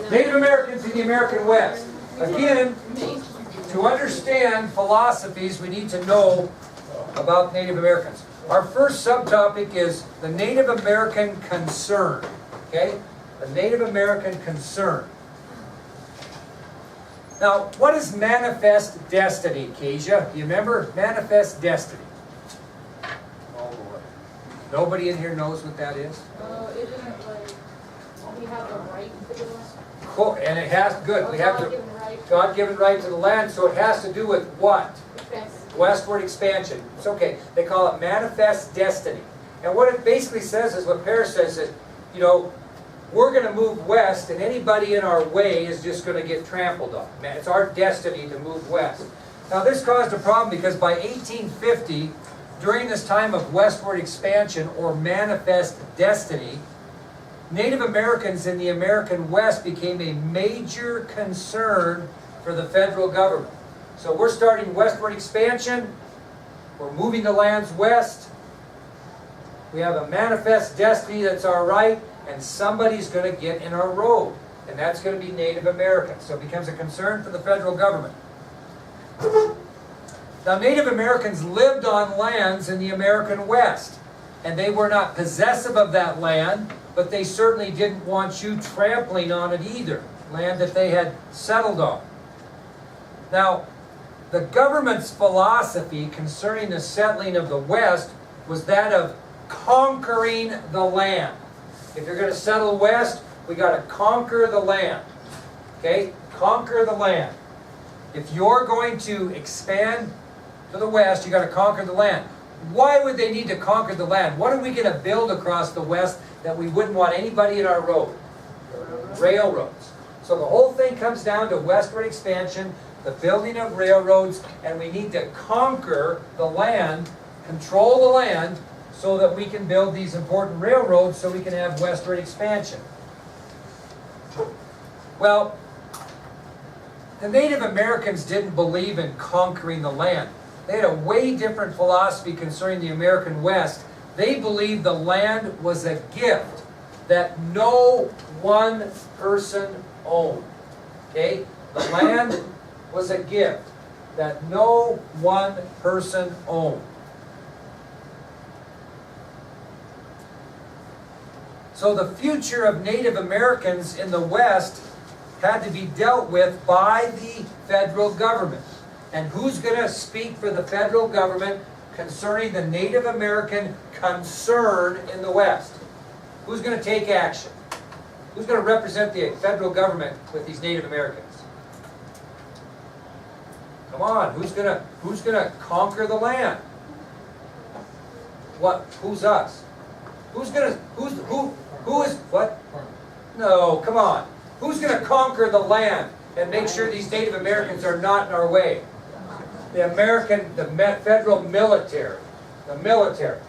Native Americans in the American West. Again, to understand philosophies, we need to know about Native Americans. Our first subtopic is the Native American concern. Okay? The Native American concern. Now, what is manifest destiny, Kezia? Do you remember? Manifest destiny. Oh boy. Nobody in here knows what that is? Isn't it like we have the right to do it? Cool. And it has, good. We have the God-given right to the land, so it has to do with what? Westward expansion. It's okay. They call it manifest destiny. And what it basically says is what Paris says is, you know, we're going to move west, and anybody in our way is just going to get trampled on. Man, it's our destiny to move west. Now, this caused a problem because by 1850, during this time of westward expansion or manifest destiny, Native Americans in the American West became a major concern for the federal government. So we're starting westward expansion. We're moving the lands west. We have a manifest destiny that's our right, and somebody's going to get in our road. And that's going to be Native Americans. So it becomes a concern for the federal government. Now, Native Americans lived on lands in the American West. And they were not possessive of that land, but they certainly didn't want you trampling on it either. Land that they had settled on. Now, the government's philosophy concerning the settling of the West was that of conquering the land. If you're going to settle west, we got to conquer the land. Okay? Conquer the land. If you're going to expand to the west, you got to conquer the land. Why would they need to conquer the land? What are we going to build across the west that we wouldn't want anybody in our road? Railroads. So the whole thing comes down to westward expansion, the building of railroads, and we need to conquer the land, control the land, so that we can build these important railroads so we can have westward expansion. Well, the Native Americans didn't believe in conquering the land. They had a way different philosophy concerning the American West. They believed the land was a gift that no one person owned. Okay? The land was a gift that no one person owned. So the future of Native Americans in the West had to be dealt with by the federal government. And who's going to speak for the federal government concerning the Native American concern in the West? Who's going to take action? Who's going to represent the federal government with these Native Americans? Come on, who's going to conquer the land? What? Who's us? Who is what? No, come on. Who's going to conquer the land and make sure these Native Americans are not in our way? The federal military. The military.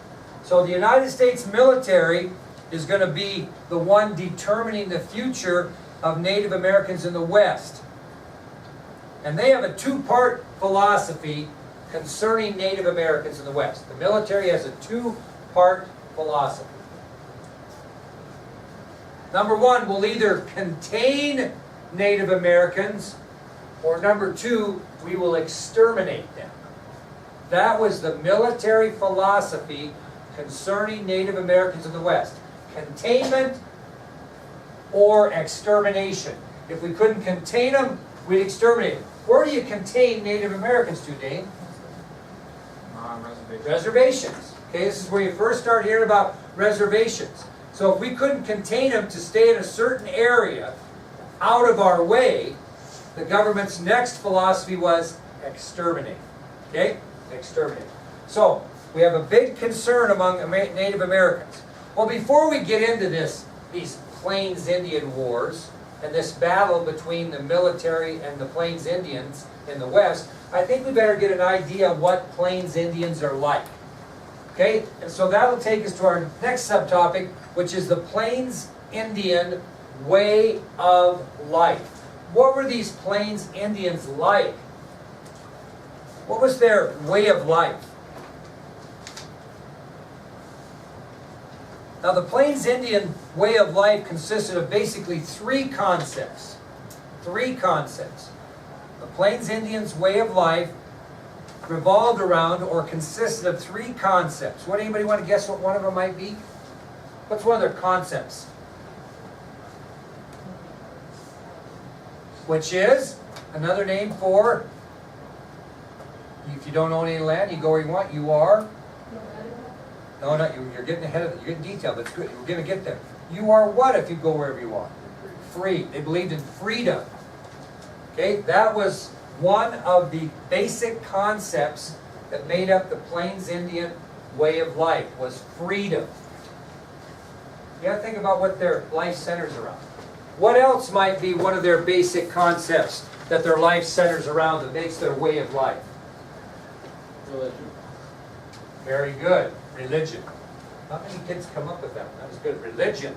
So the United States military is going to be the one determining the future of Native Americans in the West. And they have a two-part philosophy concerning Native Americans in the West. The military has a two-part philosophy. Number one, we'll either contain Native Americans, or number two, we will exterminate them. That was the military philosophy concerning Native Americans in the West. Containment or extermination. If we couldn't contain them, we'd exterminate them. Where do you contain Native Americans to, Dane? Reservations. Okay, this is where you first start hearing about reservations. So if we couldn't contain them to stay in a certain area out of our way, the government's next philosophy was exterminate. Okay? Exterminate. So we have a big concern among Native Americans. Well, before we get into these Plains Indian Wars and this battle between the military and the Plains Indians in the West, I think we better get an idea of what Plains Indians are like. Okay? And so that'll take us to our next subtopic, which is the Plains Indian way of life. What were these Plains Indians like? What was their way of life? Now, the Plains Indian way of life consisted of basically three concepts. Three concepts. The Plains Indians' way of life revolved around or consisted of three concepts. Would anybody want to guess what one of them might be? What's one of their concepts? Which is another name for, if you don't own any land, you go where you want, you are? No, not you. You're getting ahead of it. You're getting detailed. That's good. We're going to get there. You are what if you go wherever you want? Free. They believed in freedom. Okay, that was one of the basic concepts that made up the Plains Indian way of life, was freedom. You got to think about what their life centers around. What else might be one of their basic concepts that their life centers around that makes their way of life? Religion. Very good. Religion. Not many kids come up with that. That was good. Religion.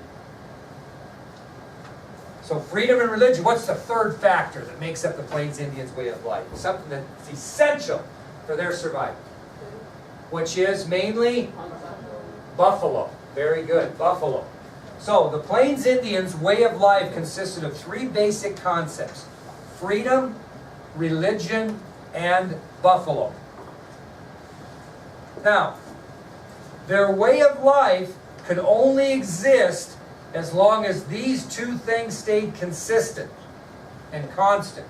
So freedom and religion. What's the third factor that makes up the Plains Indians' way of life? Something that's essential for their survival. Which is mainly buffalo. Very good. Buffalo. So the Plains Indians' way of life consisted of three basic concepts: freedom, religion, and buffalo. Now, their way of life could only exist as long as these two things stayed consistent and constant.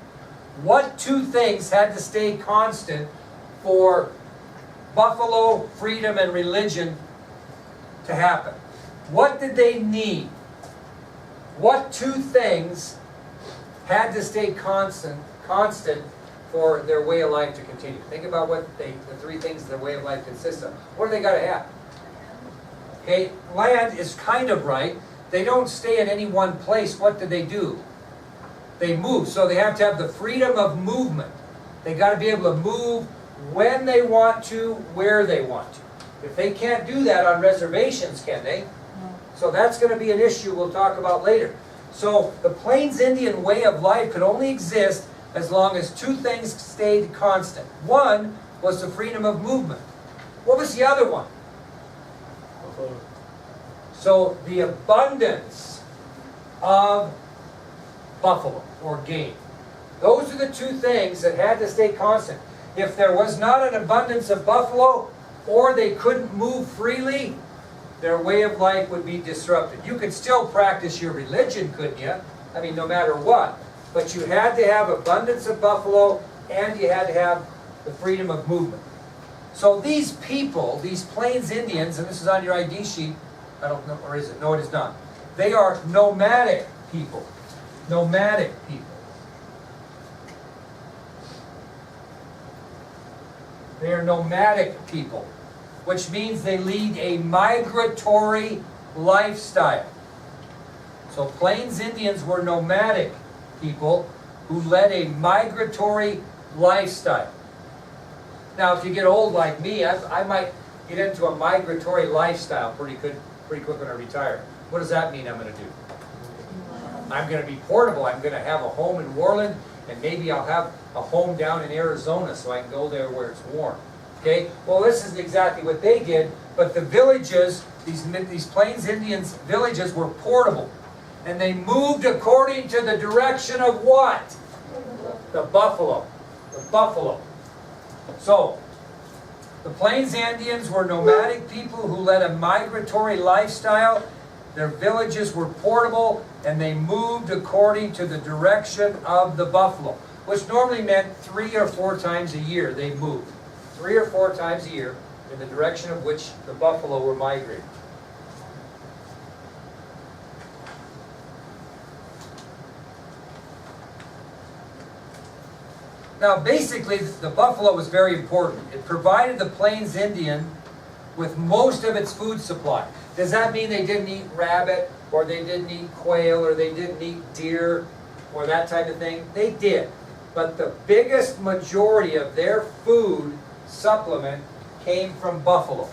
What two things had to stay constant for buffalo, freedom, and religion to happen? What did they need? What two things had to stay constant for their way of life to continue? Think about what the three things their way of life consists of. What do they got to have? Okay, land is kind of right. They don't stay in any one place. What do? They move. So they have to have the freedom of movement. They got to be able to move when they want to, where they want to. If they can't do that on reservations, can they? No. So that's going to be an issue we'll talk about later. So the Plains Indian way of life could only exist as long as two things stayed constant. One was the freedom of movement. What was the other one? So the abundance of buffalo or game. Those are the two things that had to stay constant. If there was not an abundance of buffalo, or they couldn't move freely, their way of life would be disrupted. You could still practice your religion, couldn't you? I mean, no matter what. But you had to have abundance of buffalo, and you had to have the freedom of movement. So these people, these Plains Indians, and this is on your ID sheet, I don't know, or is it? No, it is not. They are nomadic people. Nomadic people. They are nomadic people, which means they lead a migratory lifestyle. So Plains Indians were nomadic people who led a migratory lifestyle. Now, if you get old like me, I might get into a migratory lifestyle pretty quick when I retire. What does that mean I'm going to do? I'm going to be portable. I'm going to have a home in Worland, and maybe I'll have a home down in Arizona so I can go there where it's warm. Okay? Well, this is exactly what they did, but the villages, these Plains Indians villages were portable. And they moved according to the direction of what? The buffalo. The buffalo. So, the Plains Indians were nomadic people who led a migratory lifestyle. Their villages were portable, and they moved according to the direction of the buffalo, which normally meant 3 or 4 times a year they moved. 3 or 4 times a year in the direction of which the buffalo were migrating. Now, basically, the buffalo was very important. It provided the Plains Indian with most of its food supply. Does that mean they didn't eat rabbit, or they didn't eat quail, or they didn't eat deer, or that type of thing? They did. But the biggest majority of their food supplement came from buffalo.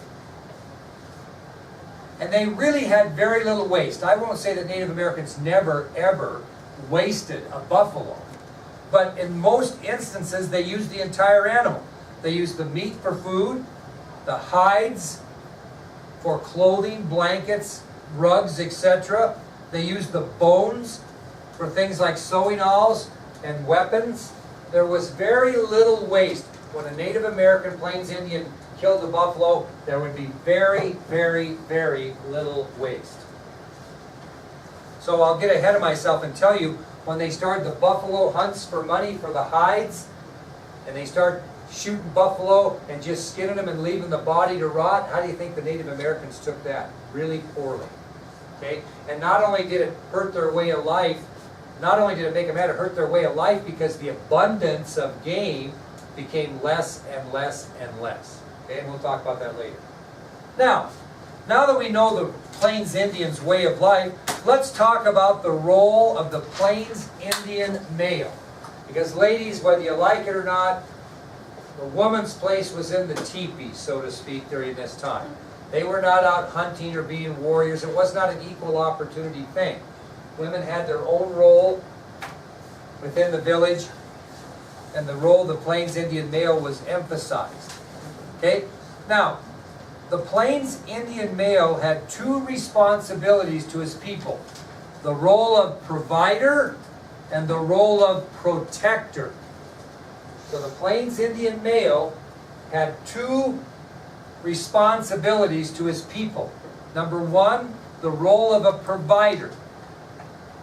And they really had very little waste. I won't say that Native Americans never, ever wasted a buffalo. But in most instances, they used the entire animal. They used the meat for food, the hides for clothing, blankets, rugs, etc. They used the bones for things like sewing awls and weapons. There was very little waste. When a Native American Plains Indian killed a buffalo, there would be very, very, very little waste. So I'll get ahead of myself and tell you, when they started the buffalo hunts for money for the hides, and they start shooting buffalo and just skinning them and leaving the body to rot, how do you think the Native Americans took that? Really poorly. Okay? And not only did it hurt their way of life, not only did it make them mad, it hurt their way of life because the abundance of game became less and less and less. Okay, and we'll talk about that later. Now that we know the Plains Indians' way of life, let's talk about the role of the Plains Indian male. Because ladies, whether you like it or not, the woman's place was in the teepee, so to speak, during this time. They were not out hunting or being warriors. It was not an equal opportunity thing. Women had their own role within the village, and the role of the Plains Indian male was emphasized. Okay? Now, the Plains Indian male had two responsibilities to his people: the role of provider and the role of protector. So the Plains Indian male had two responsibilities to his people. Number one, the role of a provider.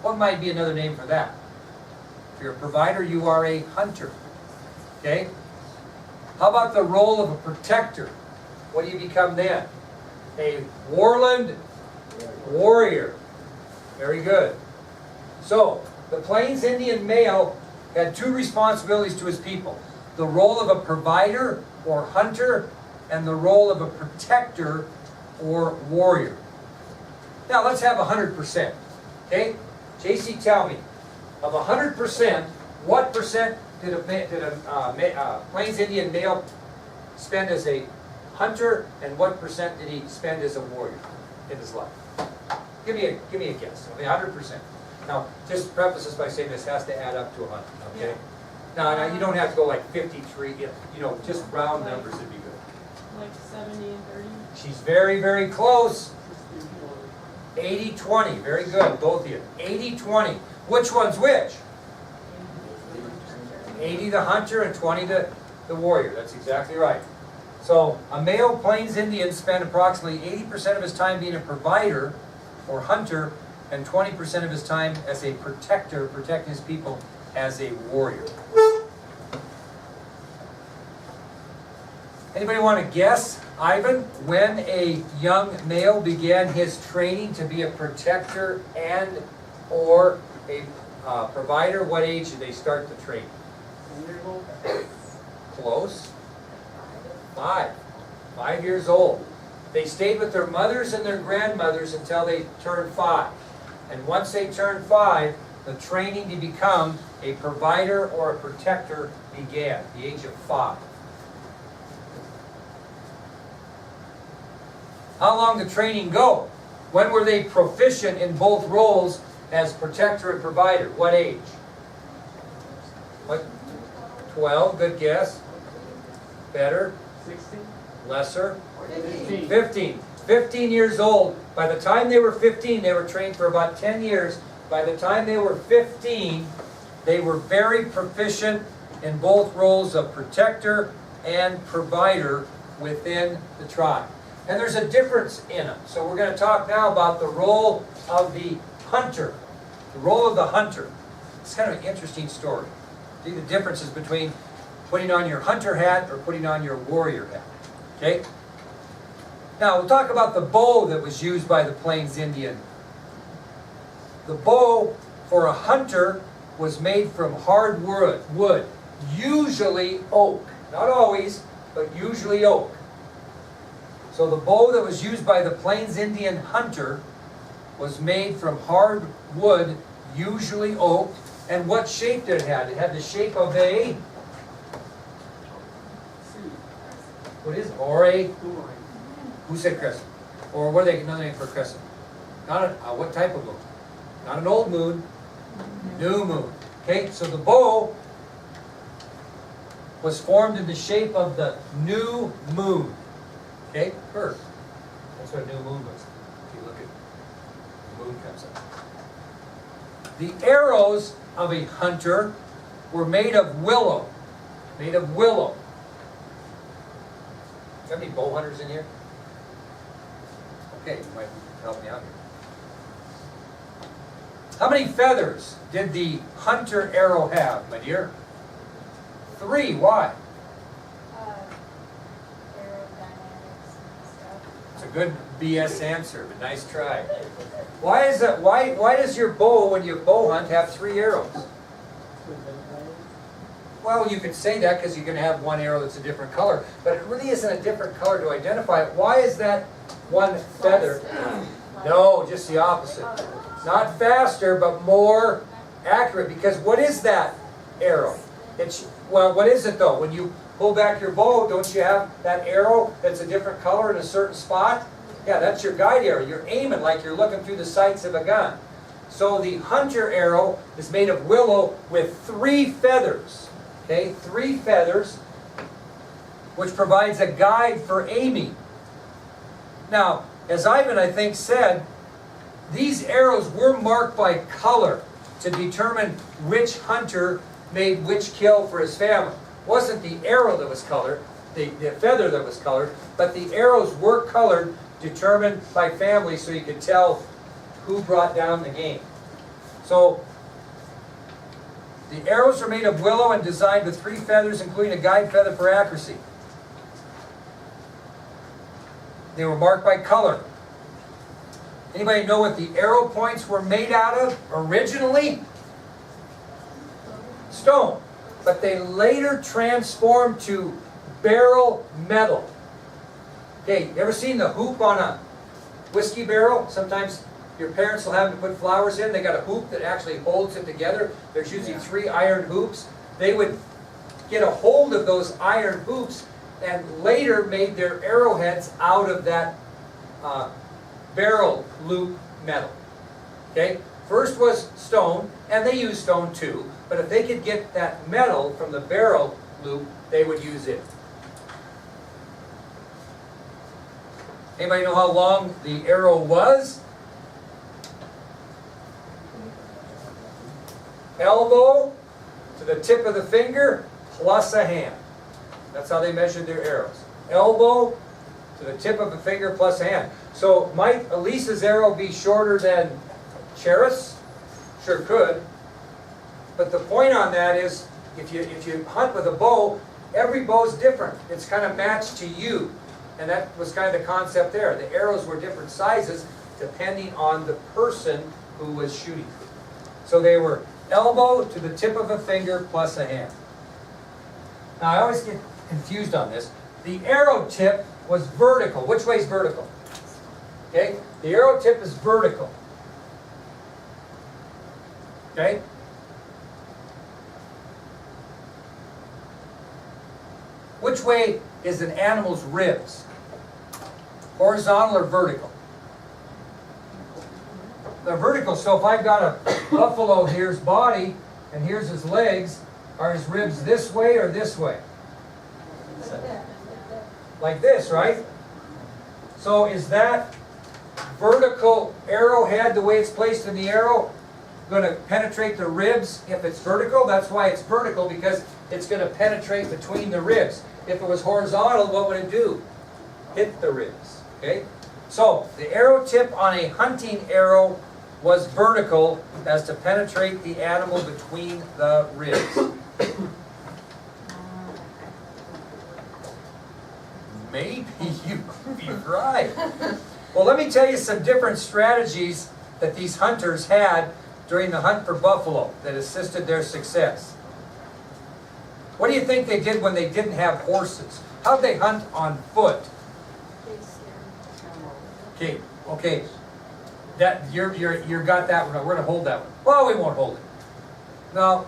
What might be another name for that? If you're a provider, you are a hunter. Okay? How about the role of a protector? What do you become then? A warland warrior. Very good. So, the Plains Indian male had two responsibilities to his people: the role of a provider or hunter, and the role of a protector or warrior. Now let's have 100%. Okay? JC, tell me, of 100%, what percent did a Plains Indian male spend as a hunter, and what percent did he spend as a warrior in his life? Give me a guess. I mean, 100%. Now, just preface this by saying this has to add up to 100. Okay? Yeah. Now you don't have to go like 53. Just round numbers would be good. Like 70 and 30. She's very, very close. 80-20. Very good, both of you. 80-20. Which one's which? 80 the hunter and 20 the warrior. That's exactly right. So a male Plains Indian spent approximately 80% of his time being a provider or hunter, and 20% of his time as a protector, protecting his people as a warrior. Anybody want to guess, Ivan, when a young male began his training to be a protector and or a provider? What age did they start the training? Close. 5. 5 years old. They stayed with their mothers and their grandmothers until they turned 5. And once they turned 5, the training to become a provider or a protector began, at the age of 5. How long did training go? When were they proficient in both roles as protector and provider? What age? What? 12, good guess. Better? 16? Lesser? 15. 15. 15 years old. By the time they were 15, they were trained for about 10 years. By the time they were 15, they were very proficient in both roles of protector and provider within the tribe. And there's a difference in them. So we're going to talk now about the role of the hunter. The role of the hunter. It's kind of an interesting story. See the differences between putting on your hunter hat or putting on your warrior hat. Okay? Now we'll talk about the bow that was used by the Plains Indian. The bow for a hunter was made from hard wood, usually oak. Not always, but usually oak. So the bow that was used by the Plains Indian hunter was made from hard wood, usually oak. And what shape did it have? It had the shape of a... What is it? Or a... Who said crescent? Or what are they, another name for crescent? Not a, what type of moon? Not an old moon. New moon. Okay, so the bow was formed in the shape of the new moon. Okay, first. That's what a new moon was. If you look at the moon comes up. The arrows of a hunter were made of willow. Made of willow. Do you have any bow hunters in here? Okay, you might help me out here. How many feathers did the hunter arrow have, my dear? 3. Why? Aerodynamics and stuff. It's a good BS answer, but nice try. Why is that? Why does your bow, when you bow hunt, have 3 arrows? Well, you could say that because you're going to have one arrow that's a different color, but it really isn't a different color to identify it. Why is that one feather? No, just the opposite. Not faster, but more accurate. Because what is that arrow? Well, what is it though? When you pull back your bow, don't you have that arrow that's a different color in a certain spot? Yeah, that's your guide arrow. You're aiming like you're looking through the sights of a gun. So the hunter arrow is made of willow with 3 feathers. Okay, 3 feathers, which provides a guide for aiming. Now, as Ivan, I think, said, these arrows were marked by color to determine which hunter made which kill for his family. It wasn't the arrow that was colored, the feather that was colored, but the arrows were colored, determined by family, so you could tell who brought down the game. So, the arrows are made of willow and designed with 3 feathers, including a guide feather for accuracy. They were marked by color. Anybody know what the arrow points were made out of originally? Stone. But they later transformed to barrel metal. Okay, you ever seen the hoop on a whiskey barrel? Sometimes your parents will have to put flowers in. They got a hoop that actually holds it together. There's usually 3 iron hoops. They would get a hold of those iron hoops and later made their arrowheads out of that barrel loop metal. Okay? First was stone, and they used stone too, but if they could get that metal from the barrel loop, they would use it. Anybody know how long the arrow was? Elbow to the tip of the finger plus a hand. That's how they measured their arrows. Elbow to the tip of the finger plus a hand. So might Elisa's arrow be shorter than Cherith's? Sure could. But the point on that is, if you hunt with a bow, every bow's different. It's kind of matched to you. And that was kind of the concept there. The arrows were different sizes depending on the person who was shooting. So they were elbow to the tip of a finger plus a hand. Now I always get confused on this. The arrow tip was vertical. Which way is vertical? Okay? The arrow tip is vertical. Okay? Which way is an animal's ribs? Horizontal or vertical? They're vertical, so if I've got a buffalo, here's body, and here's his legs, are his ribs this way or this way? Like this, right? So is that vertical arrowhead, the way it's placed in the arrow, going to penetrate the ribs if it's vertical? That's why it's vertical, because it's going to penetrate between the ribs. If it was horizontal, what would it do? Hit the ribs. Okay? So the arrow tip on a hunting arrow was vertical as to penetrate the animal between the ribs. Maybe you'd be right. Well, let me tell you some different strategies that these hunters had during the hunt for buffalo that assisted their success. What do you think they did when they didn't have horses? How'd they hunt on foot? Okay. That you got that one. We're gonna hold that one. Well, we won't hold it. No.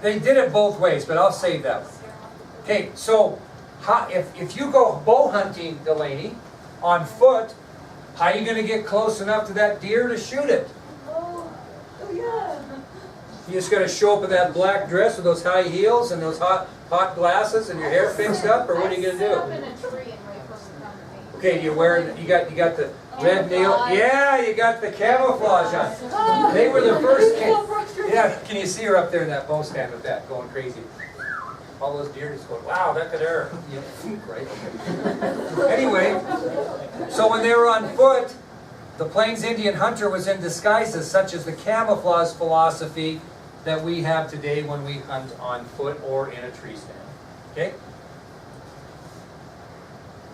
They did it both ways, but I'll save that one. Okay, so if you go bow hunting, Delaney, on foot, how are you going to get close enough to that deer to shoot it? Oh yeah. You just going to show up in that black dress with those high heels and those hot glasses and your hair fixed up, or what are you going to Sit up do? in a tree and wait for them to come to me. Okay, you got the red nail. Yeah, you got the camouflage on. They were the first. Yeah, can you see her up there in that bow stand with that, going crazy? All those deer just going, wow, look at her. Yeah, right. Okay. Anyway, so when they were on foot, the Plains Indian hunter was in disguises such as the camouflage philosophy that we have today when we hunt on foot or in a tree stand. Okay?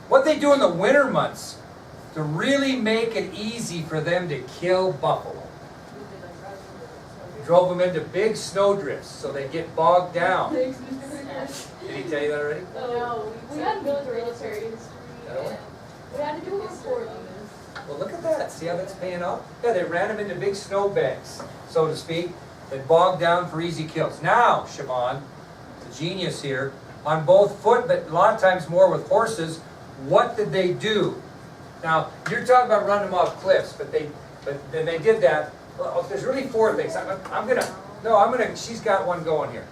What they do in the winter months to really make it easy for them to kill buffalo. Drove them into big snowdrifts so they get bogged down. Did he tell you that already? No, we had military history. We had to do a report on this. Well, look at that. See how that's paying off? Yeah, they ran them into big snowbanks, so to speak, that bogged down for easy kills. Now, Siobhan, the genius here, on both foot, but a lot of times more with horses, what did they do? Now, you're talking about running them off cliffs, but then they did that. Well, there's really four things. She's got one going here.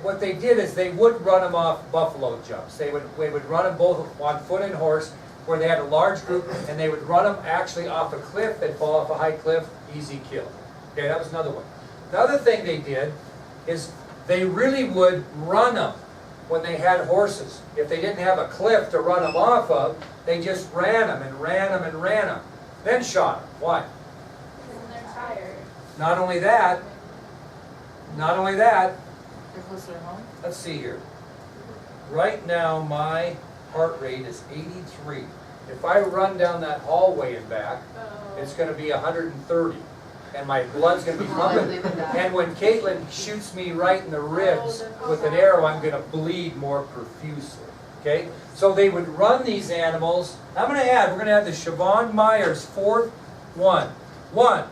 What they did is they would run them off buffalo jumps. They would run them both on foot and horse, where they had a large group, and they would run them actually off a cliff. They'd fall off a high cliff, easy kill. Okay, that was another one. The other thing they did is they really would run them when they had horses. If they didn't have a cliff to run them off of, they just ran them and ran them and ran them. Then shot them. Why? When they're tired. Not only that, They're closer to home? let's see here. Right now my heart rate is 83. If I run down that hallway and back, it's going to be 130. And my blood's going to be pumping. And when Caitlin shoots me right in the ribs with an arrow, I'm going to bleed more profusely. Okay? So they would run these animals. I'm going to add, we're going to add the Siobhan Myers fourth one. One,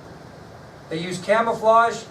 they use camouflage